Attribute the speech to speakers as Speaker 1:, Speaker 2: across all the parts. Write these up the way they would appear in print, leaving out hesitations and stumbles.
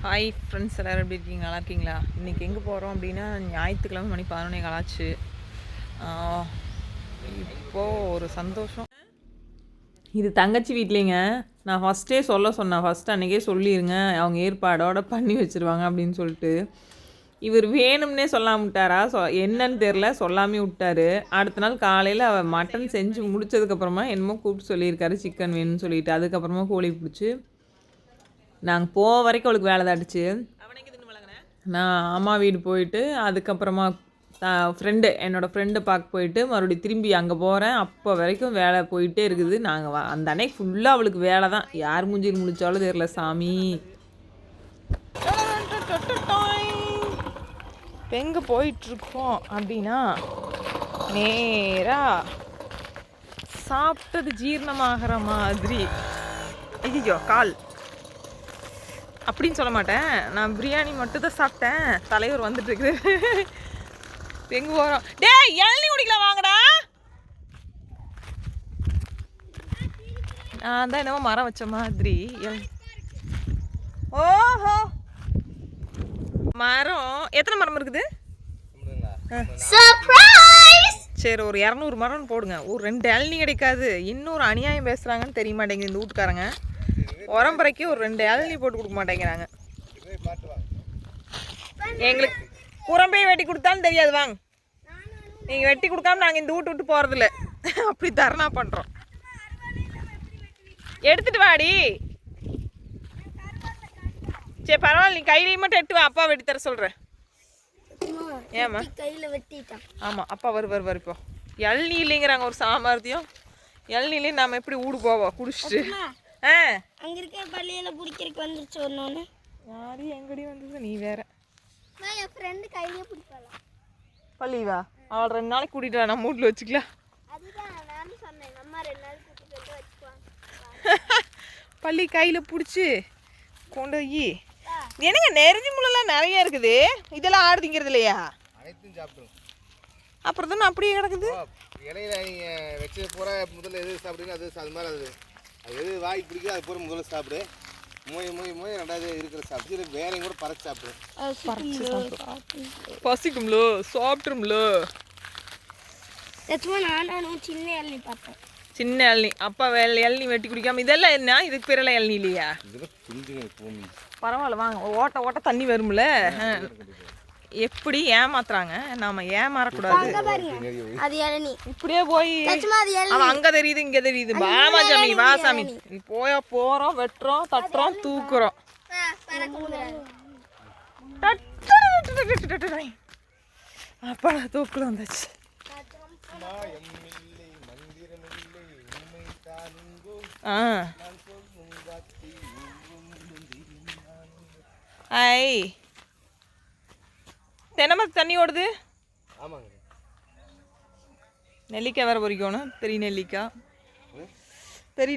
Speaker 1: Hi friends, எல்லோரும் எப்படி இருக்கீங்க? நல்லா இருக்கீங்களா? இன்றைக்கி எங்கே போகிறோம் அப்படின்னா, ஞாயிற்றுக்கிழமை மணி 11 ஆச்சு. இப்போது ஒரு சந்தோஷம். இது தங்கச்சி வீட்லேங்க. நான் ஃபஸ்ட்டே சொன்னேன், ஃபஸ்ட்டு அன்றைக்கே சொல்லிடுங்க, அவங்க ஏற்பாடோடு பண்ணி வச்சுருவாங்க அப்படின்னு சொல்லிட்டு. இவர் வேணும்னே சொல்லாமல் விட்டாரா, என்னன்னு தெரில, சொல்லாமே விட்டார். அடுத்த நாள் காலையில் அவள் மட்டன் செஞ்சு முடித்ததுக்கப்புறமா என்னமோ கூப்பிட்டு சொல்லியிருக்காரு சிக்கன் வேணும்னு சொல்லிட்டு. அதுக்கப்புறமா கோழி பிடிச்சி நாங்கள் போக வரைக்கும் அவளுக்கு வேலை தாட்டுச்சு. நான் அம்மா வீடு போயிட்டு அதுக்கப்புறமா என்னோடய ஃப்ரெண்டை பார்க்க போயிட்டு மறுபடியும் திரும்பி அங்கே போகிறேன். அப்போ வரைக்கும் வேலை போயிட்டே இருக்குது. நாங்கள் அந்த அன்னைக்கு ஃபுல்லாக அவளுக்கு வேலை தான். யார் மூஞ்சியில் முடித்தாலும் தெரியல சாமி. இப்போ எங்கே போயிட்டுருக்கோம் அப்படின்னா, நேராக சாப்பிட்டது ஜீரணமாகிற மாதிரி. ஐயோ கால் அப்படின்னு சொல்ல மாட்டேன், நான் பிரியாணி மட்டும் தான் சாப்பிட்டேன். தலைவர் வந்துட்டு இருக்குது. எங்கே போகிறோம்? டேய் இளநீ குடிக்கலாம் வாங்கடா. நான் தான் என்னமோ மரம் வச்ச மாதிரி. ஓஹோ, மரம் எத்தனை மரம் இருக்குது? சரி, ஒரு 200 மரம் போடுங்க. ஒரு 2 இளநீ கிடைக்காது. இன்னொரு அநியாயம் பேசுகிறாங்கன்னு தெரிய மாட்டேங்குது இந்த வீட்டுக்காரங்க. உரம்பரைக்கு ஒரு 2 இளநீ போட்டு கொடுக்க மாட்டேங்கிறாங்க. எங்களுக்கு குரம்பையை வெட்டி கொடுத்தாலும் தெரியாது. வாங்க, நீங்கள் வெட்டி கொடுக்காம நாங்கள் இந்த வீட்டு விட்டு போகிறதில்ல. அப்படி தரணா பண்ணுறோம். எடுத்துட்டு வாடி. சரி பரவாயில்ல, நீ கையிலையும் மட்டும் எட்டு வா, அப்பா வெட்டி தர சொல்கிறேன். ஏம்மா கையில் வெட்டிட்டான்? ஆமாம், அப்பா வருவார். இப்போ இளநீ இல்லைங்கிறாங்க ஒரு சாமர்த்தியம். இளநீலையும் நாம் எப்படி ஊடு போவோம் குடிச்சிட்டு?
Speaker 2: அங்க இருக்க பள்ளியில பிடிக்கிறதுக்கு வந்துருச்சு ஒண்ணு.
Speaker 1: யாரு எங்கடி வந்தது? நீ வேற.
Speaker 2: நான் என் ஃப்ரெண்ட் கையிலே பிடிக்கலாம்.
Speaker 1: பள்ளி வா, அவள் 2 நாளைக்கு கூட்டிட்டு வா, நம்ம வீட்டில் வச்சுக்கலாம்.
Speaker 2: அதுதான் நானும் சொன்னேன், அம்மா 2 நாள் கூட்டிட்டு வந்து வச்சுக்குவாங்க.
Speaker 1: பள்ளி கையில் பிடிச்சி கொண்டு போய். என்னங்க நெறிஞ்சி முள்ளெல்லாம் நிறைய இருக்குது. இதெல்லாம் ஆடுதிங்கிறது இல்லையா?
Speaker 3: அனைத்தும் சாப்பிடும்.
Speaker 1: அப்புறம் தானே அப்படியே கிடக்குது.
Speaker 3: இலையில நீங்கள் வச்சு பூரா முதல்ல எது சாப்பிடுங்க, அது மாதிரி அது எது வாய் பிடிக்குது அது பூரா முதல்ல சாப்பிடு. மோய் 2வது இருக்கிற சாப்பிட்டு வேறையும் கூட பறச்சு சாப்பிடு.
Speaker 1: பசிக்கும்லோ, சாப்பிட்டுரும்லோ.
Speaker 2: நானும் சின்ன இளநீ பார்த்தேன்.
Speaker 1: சின்ன இளநீ அப்பா இளநீ வெட்டி குடிக்காம இதெல்லாம் என்ன? இதுக்கு பேரெல்லாம் இளநீ இல்லையா? பரவாயில்ல வாங்க, ஓட்ட தண்ணி வரும்ல. எப்படி ஏமாத்துறாங்க, நாம ஏமாறக்கூடாது.
Speaker 2: அது இளநீ
Speaker 1: இப்படியே போய் அவன் அங்க தெரியுது இங்க தெரியுது. பாமா சாமி வா சாமி, போறோம் வெட்டுறோம் தட்டுறோம் தூக்குறோம். அப்பா தூக்குல வந்தாச்சு. ஐ தினமும் தண்ணி ஓடுது.
Speaker 3: ஆமாங்க,
Speaker 1: நெல்லிக்காய் வேறு பொறிக்கணும். பெரிய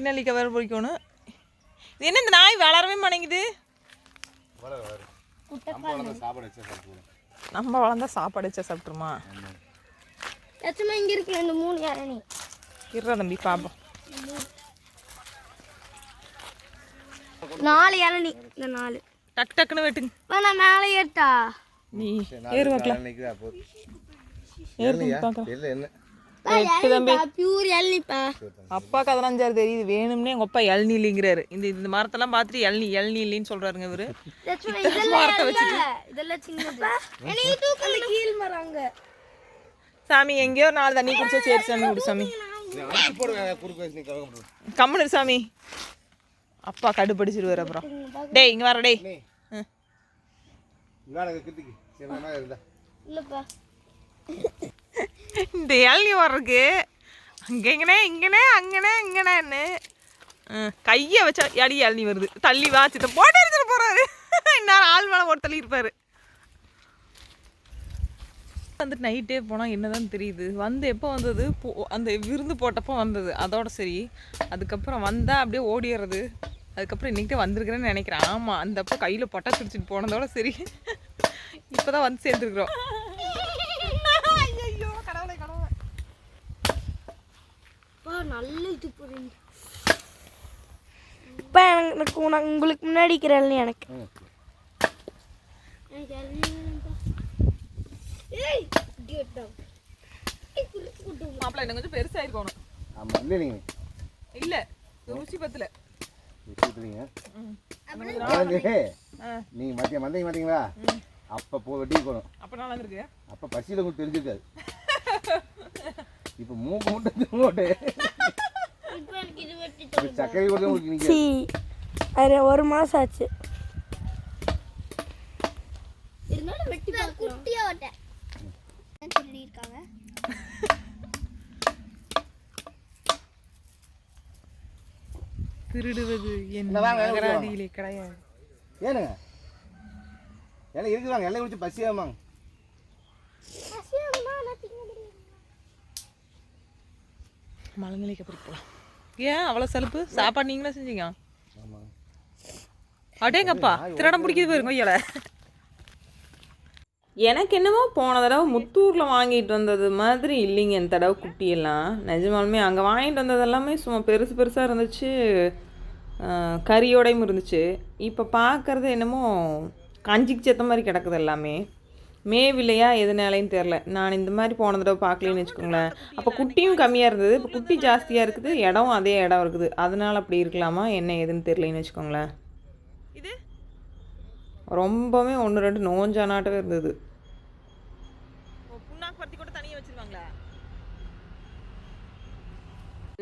Speaker 1: நெல்லிக்காய் வேறு பொறிக்கணும். இது என்ன இந்த நாய் வளரவே மாட்டேங்குது? நம்ம வளர்ந்தா சாப்பாடு வச்சா சாப்பிட்ருமா?
Speaker 2: இங்க இருக்கு 3 இளநீ.
Speaker 1: இருறா தம்பி பாப்போம்.
Speaker 2: 4 இளநீ. இந்த 4
Speaker 1: டக்குன்னு வெட்டுங்க.
Speaker 2: நான் மேலே ஏட்டா
Speaker 1: நீ ஏறு வைக்கலாம். அப்பாவுக்கு அதெல்லாம் தெரியுது. வேணும்னே எங்க அப்பா இளநீ இல்லைங்கிறாரு. இந்த மரத்தெல்லாம் பார்த்துட்டு இளநீ இல்லைன்னு சொல்றாருங்க இவரு. மரத்தை வச்சுட்டு சாமி எங்கேயோ 4 தண்ணி குடிச்சா சரி சாமி குடி சாமி. கம்முனு சாமி, அப்பா கடுப்படிச்சிருவாரு அப்புறம். டேய் இங்க வர டேய். இந்த இளநீ வர்றதுக்கு அங்கனே கையை வச்சா அடி இளநீ வருது. தள்ளி வாச்சிட்ட போட்டு எடுத்துட்டு போறாரு. இன்னும் ஆள் மேலே ஒரு தள்ளி இருப்பாரு. வந்துட்டு நைட்டே போனால் என்னதான் தெரியுது. எப்போ வந்தது? அந்த விருந்து போட்டப்போ வந்தது, அதோட சரி. அதுக்கப்புறம் வந்தால் அப்படியே ஓடிடுறது. அதுக்கப்புறம் இன்றைக்கிட்டே வந்திருக்கிறேன்னு நினைக்கிறேன். ஆமாம், அந்த அப்போ கையில் பொட்டா சுடிச்சிட்டு போனதோட சரி. இப்போ தான் வந்து சேர்ந்துருக்குறோம். ஐயோ கடவுளே
Speaker 2: நல்ல இது புரியுது. இப்போ எனக்கு உங்களுக்கு முன்னாடி இருக்கிற எனக்கு எனக்கு எல்லாம் ஏய் கெட் டவுன்
Speaker 1: மாப்பிள்ளை இன்னும் கொஞ்சம் பெருசாக இருக்கணும்.
Speaker 3: ஆமாம் இல்லை நீங்கள்
Speaker 1: இல்லை ருசி பத்தில்
Speaker 3: வச்சுக்கிட்டுறீங்க நீங்கள் மந்தைங்க மாட்டீங்களா அப்போ வெட்டி போகணும்.
Speaker 1: அப்போ நல்லா இருக்கு.
Speaker 3: அப்போ பசியில் உங்களுக்கு தெரிஞ்சிருக்காது. இப்போ மூக்கு மூட்டை மூட்டை
Speaker 2: இப்போ எனக்கு இது வெட்டி
Speaker 3: சர்க்கரை கூட உங்களுக்கு நிற்க
Speaker 2: அது 1 மாதம் ஆச்சு. இருந்தாலும் வெட்டி குட்டியா ஓட்ட சொல்லி இருக்காங்க.
Speaker 1: திருடுவது என்ன அகராதியிலே கிடையாது.
Speaker 3: ஏனுங்க எல்லாம் இருக்குவாங்க எல்லாம் குடிச்சு பசியாமாங்க.
Speaker 1: மலநிலைக்கு அப்புறம் போகலாம். ஏன் அவ்வளோ சலுப்பு? சாப்பாடு நீங்களே செஞ்சீங்க?
Speaker 3: ஆமாம்.
Speaker 1: அடேங்கப்பா திரடம் பிடிக்கிது போயிருங்க கொய்யால. எனக்கு என்னமோ போன தடவை முத்தூரில் வாங்கிட்டு வந்தது மாதிரி இல்லைங்க இந்த தடவை குட்டியெல்லாம். நிஜமாலுமே அங்கே வாங்கிட்டு வந்தது எல்லாமே சும்மா பெருசு பெருசாக இருந்துச்சு, கறியோடையும் இருந்துச்சு. இப்போ பார்க்குறது என்னமோ கஞ்சிக்கு செத்த மாதிரி கிடக்குது எல்லாமே. மேவில்லையா எதுனாலையும் தெரில. நான் இந்த மாதிரி போன தடவை பார்க்கலன்னு வச்சுக்கோங்களேன். அப்போ குட்டியும் கம்மியாக இருந்தது, இப்போ குட்டி ஜாஸ்தியாக இருக்குது, இடம் அதே இடம் இருக்குது. அதனால் அப்படி இருக்கலாமா என்ன ஏதுன்னு தெரிலன்னு வச்சுக்கோங்களேன். இது ரொம்பவே 1-2 நோஞ்சானாட்டவே இருந்தது. புண்ணாக்கு பருத்தி கூட தனியாக வச்சுருவாங்களா?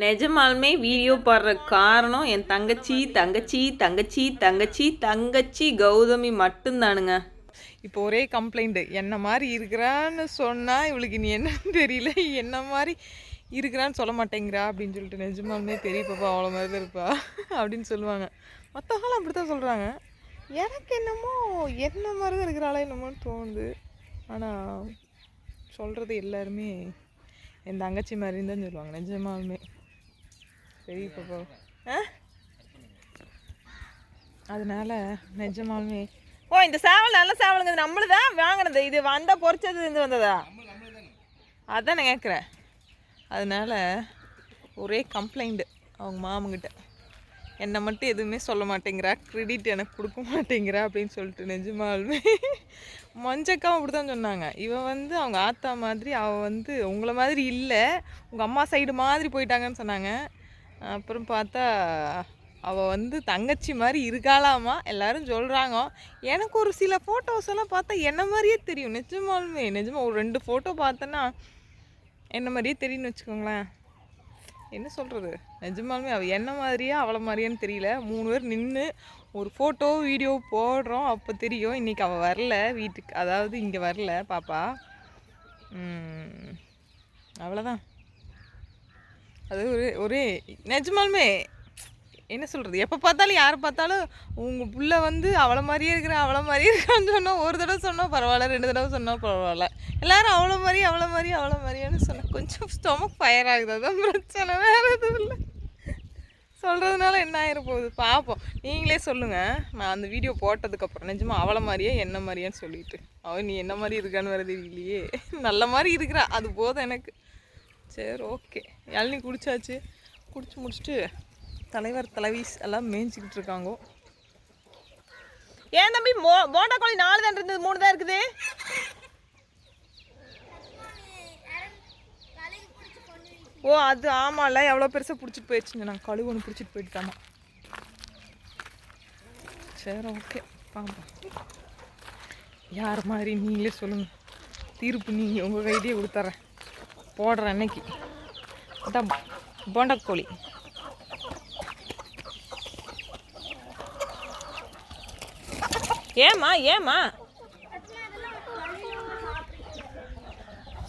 Speaker 1: நிஜமாலுமே வீடியோ பாடுற காரணம் என் தங்கச்சி தங்கச்சி தங்கச்சி தங்கச்சி தங்கச்சி கௌதமி மட்டும்தானுங்க. இப்போ ஒரே கம்ப்ளைண்ட்டு, என்ன மாதிரி இருக்கிறான்னு சொன்னால் இவளுக்கு நீ என்னன்னு தெரியல, என்ன மாதிரி இருக்கிறான்னு சொல்ல மாட்டேங்கிறா அப்படின்னு சொல்லிட்டு. நிஜமாலுமே பெரிய பாப்பா அவ்வளோ மாதிரி தான் இருப்பா அப்படின்னு சொல்லுவாங்க. மற்றவங்களும் அப்படி தான் சொல்கிறாங்க. எனக்கு என்னமோ என்ன மாதிரி தான் இருக்கிறாளே என்னமோன்னு தோணுது. ஆனால் சொல்கிறது எல்லாருமே என் தங்கச்சி மாதிரின்னு தான் சொல்லுவாங்க. நிஜமாலுமே பெரிய பாப்பா அதனால் நிஜமாலுமே. ஓ இந்த சேவல் நல்ல சேவலுங்க, இது நம்மளு தான் வாங்கினது. இது வந்தால் பொறிச்சது இருந்து வந்ததா? அதான் நான் கேட்குறேன். அதனால் ஒரே கம்ப்ளைண்ட்டு அவங்க மாமங்கிட்ட, என்னை மட்டும் எதுவுமே சொல்ல மாட்டேங்கிறா, க்ரெடிட் எனக்கு கொடுக்க மாட்டேங்கிறா அப்படின்னு சொல்லிட்டு. நிஜமாலுமே மஞ்சக்காவும் அப்படி தான் சொன்னாங்க. இவன் வந்து அவங்க ஆத்தா மாதிரி, அவள் வந்து உங்களை மாதிரி இல்லை, உங்கள் அம்மா சைடு மாதிரி போயிட்டாங்கன்னு சொன்னாங்க. அப்புறம் பார்த்தா அவள் வந்து தங்கச்சி மாதிரி இருக்காளாமா எல்லோரும் சொல்கிறாங்க. எனக்கு ஒரு சில ஃபோட்டோஸ் எல்லாம் பார்த்தா என்ன மாதிரியே தெரியும். நிஜமாலுமே நிஜமாக ஒரு 2 ஃபோட்டோ பார்த்தேன்னா என்ன மாதிரியே தெரியும்னு வச்சுக்கோங்களேன். என்ன சொல்கிறது, நிஜமாலுமே அவள் என்ன மாதிரியா அவளை மாதிரியான்னு தெரியல. 3 பேர் நின்று ஒரு ஃபோட்டோ வீடியோ போடுறோம், அப்போ தெரியும். இன்றைக்கி அவள் வரல வீட்டுக்கு, அதாவது இங்கே வரல பாப்பா. அவ்வளோதான். அது ஒரே நிஜமாலுமே என்ன சொல்கிறது, எப்போ பார்த்தாலும் யாரை பார்த்தாலும் உங்கள் புள்ள வந்து அவளை மாதிரியே இருக்கிறேன் அவளை மாதிரியே இருக்கான்னு சொன்னால், ஒரு தடவை சொன்னால் பரவாயில்ல, 2 தடவை சொன்னால் பரவாயில்ல, எல்லோரும் அவ்வளோ மாதிரி அவ்வளோ மாதிரி அவ்வளோ மாதிரியான்னு சொன்னேன். கொஞ்சம் ஸ்டொமக் ஃபயர் ஆகுது, அதுதான் பிரச்சனை, வேறு எதுவும் இல்லை. சொல்கிறதுனால என்ன ஆகிட போகுது பார்ப்போம். நீங்களே சொல்லுங்கள், நான் அந்த வீடியோ போட்டதுக்கப்புறம் நிஜமாக அவளை மாதிரியே என்ன மாதிரியான்னு சொல்லிட்டு. அவள் நீ என்ன மாதிரி இருக்கான்னு வேறு தெரியலையே, நல்ல மாதிரி இருக்கிறா, அது போதும் எனக்கு. சரி ஓகே, இளநீ குடிச்சாச்சு. குடிச்சு முடிச்சுட்டு தலைவர் தலைவீஸ் எல்லாம் மேய்ஞ்சிக்கிட்டு இருக்காங்க. ஏன் தம்பி போண்டா கோழி 4 தான் இருந்தது, 3 தான் இருக்குது. ஓ அது ஆமாம்ல, எவ்வளோ பெருசாக பிடிச்சிட்டு போயிடுச்சுங்க. நாங்கள் கழுவு ஒன்று பிடிச்சிட்டு போயிட்டுதாமா. சரி ஓகே பாப்பா, யார் மாதிரி நீங்களே சொல்லுங்கள், தீர்ப்பு நீங்கள் உங்கள் கையிலேயே கொடுத்துட்றேன். போடுற அன்னைக்கு அதான் போண்டா கோழி. ஏம்மா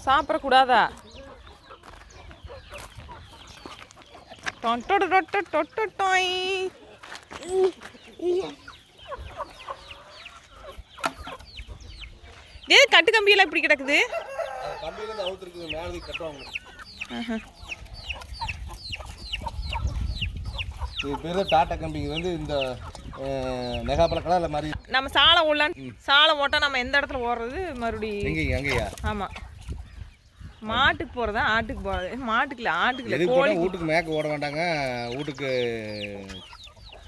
Speaker 1: சாப்பிடக்கூடாதா? ஏது கட்டு கம்பியெல்லாம் இப்படி கிடக்குது?
Speaker 3: இது பேர் தான் டாட்டா கம்பிங்க. வந்து இந்த நெகாப்பழ கலர் மாதிரி
Speaker 1: நம்ம சாலம் ஓடலான்னு, சாலம் ஓட்டால் நம்ம எந்த இடத்துல ஓடுறது மறுபடியும்
Speaker 3: எங்கேயா?
Speaker 1: ஆமாம், மாட்டுக்கு போகிறதா ஆட்டுக்கு போகிறது? மாட்டுக்கு இல்லை, ஆட்டுக்கு
Speaker 3: இல்லை, கோழி வீட்டுக்கு மேய்க்க ஓட வேண்டாங்க. வீட்டுக்கு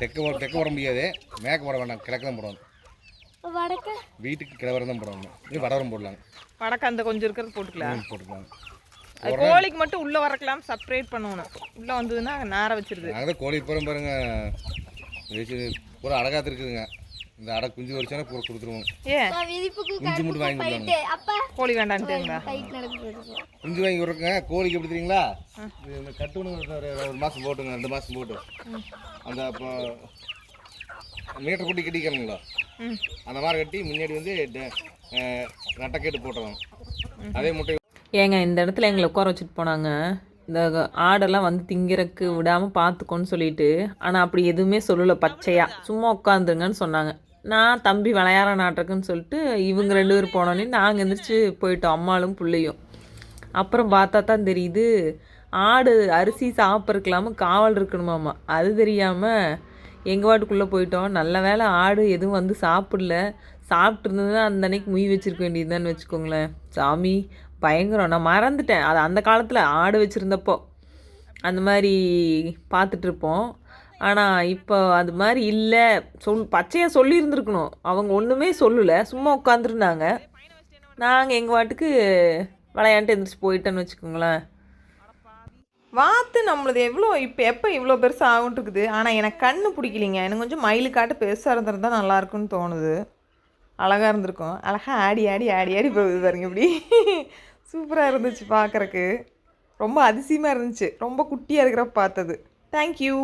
Speaker 3: தெக்க ஓட முடியாது, மேய்க்க ஓட வேண்டாம், கிழக்கு தான் போடணும்.
Speaker 2: வடக்க
Speaker 3: வீட்டுக்கு கிழவரம் தான் போடுவாங்க, இது வடவரம் போடலாங்க.
Speaker 1: வடக்கு அந்த கொஞ்சம் இருக்கிறது போட்டுக்கலாம்.
Speaker 3: போட்டுக்கலாம்.
Speaker 1: அது கோழிக்கு மட்டும் உள்ளே வரக்கலாம், செப்பரேட் பண்ணணும். உள்ளே வந்ததுன்னா நார வச்சிருது.
Speaker 3: நாங்கள் கோழி போகிறோம் பாருங்க, பூரா அடகாத்து இருக்குதுங்க. இந்த அடை குஞ்சு வரிச்சானே பூரா கொடுத்துருவோம்.
Speaker 1: ஏன்
Speaker 3: குஞ்சு மட்டும் வாங்கி கொடுத்தாங்க.
Speaker 1: கோழி வேண்டான்ட்டுங்களா?
Speaker 3: குஞ்சு வாங்கி கொடுக்குங்க. கோழிக்கு எப்படி தெரியுங்களா, இந்த கட்டுவனுங்க ஒரு மாதம் போட்டுங்க, 2 மாதம் போட்டு அந்த இப்போ மீட்டர் குட்டி கட்டிக்கிறீங்களோ அந்த மாதிரி கட்டி முன்னாடி வந்து நட்டக்கேட்டு போட்டுருவாங்க. அதே முட்டை
Speaker 1: ஏங்க இந்த இடத்துல எங்களை உட்கார வச்சுட்டு போனாங்க, இந்த ஆடெல்லாம் வந்து திங்கிறக்கு விடாமல் பார்த்துக்கோன்னு சொல்லிட்டு. ஆனால் அப்படி எதுவுமே சொல்லலை, பச்சையாக சும்மா உட்காந்துருங்கன்னு சொன்னாங்க. நான் தம்பி விளையாட நாட்டுறக்குன்னு சொல்லிட்டு இவங்க 2 பேரும் போனோன்னே நாங்கள் எந்திரிச்சு போயிட்டோம், அம்மாளும் பிள்ளையும். அப்புறம் பார்த்தா தான் தெரியுது, ஆடு அரிசி சாப்பிட்ருக்கலாமல் காவல் இருக்கணுமாம்மா. அது தெரியாமல் எங்கள் வாட்டுக்குள்ளே போயிட்டோம். நல்ல வேளை ஆடு எதுவும் வந்து சாப்பிடல. சாப்பிட்டு இருந்ததுன்னா அந்த அன்னைக்கு முய் வச்சுருக்க வேண்டியதுதான்னு வச்சுக்கோங்களேன். சாமி பயங்கரம். நான் மறந்துட்டேன், அது அந்த காலத்தில் ஆடு வச்சுருந்தப்போ அந்த மாதிரி பார்த்துட்ருப்போம். ஆனால் இப்போ அது மாதிரி இல்லை. பச்சையாக சொல்லியிருந்துருக்கணும். அவங்க ஒன்றுமே சொல்லலை, சும்மா உட்காந்துருந்தாங்க. நாங்கள் எங்கள் வாட்டுக்கு விளையாண்டு எழுந்திரிச்சு போயிட்டேன்னு வச்சுக்கோங்களேன். வாத்து நம்மளது எப்போ இவ்வளோ பெருசாக ஆகுன்ட்டு இருக்குது. ஆனால் எனக்கு கண்ணு பிடிக்கலிங்க. எனக்கு கொஞ்சம் மயிலுக்காட்டு பெருசாக இருந்திருந்தா நல்லாயிருக்குன்னு தோணுது. அழகாக இருந்திருக்கும். அழகாக ஆடி ஆடி ஆடி ஆடி போகுது பாருங்க, இப்படி சூப்பராக இருந்துச்சு பார்க்குறக்கு. ரொம்ப அதிசயமாக இருந்துச்சு, ரொம்ப குட்டியாக இருக்கிறப்ப பார்த்தது. தேங்க்யூ.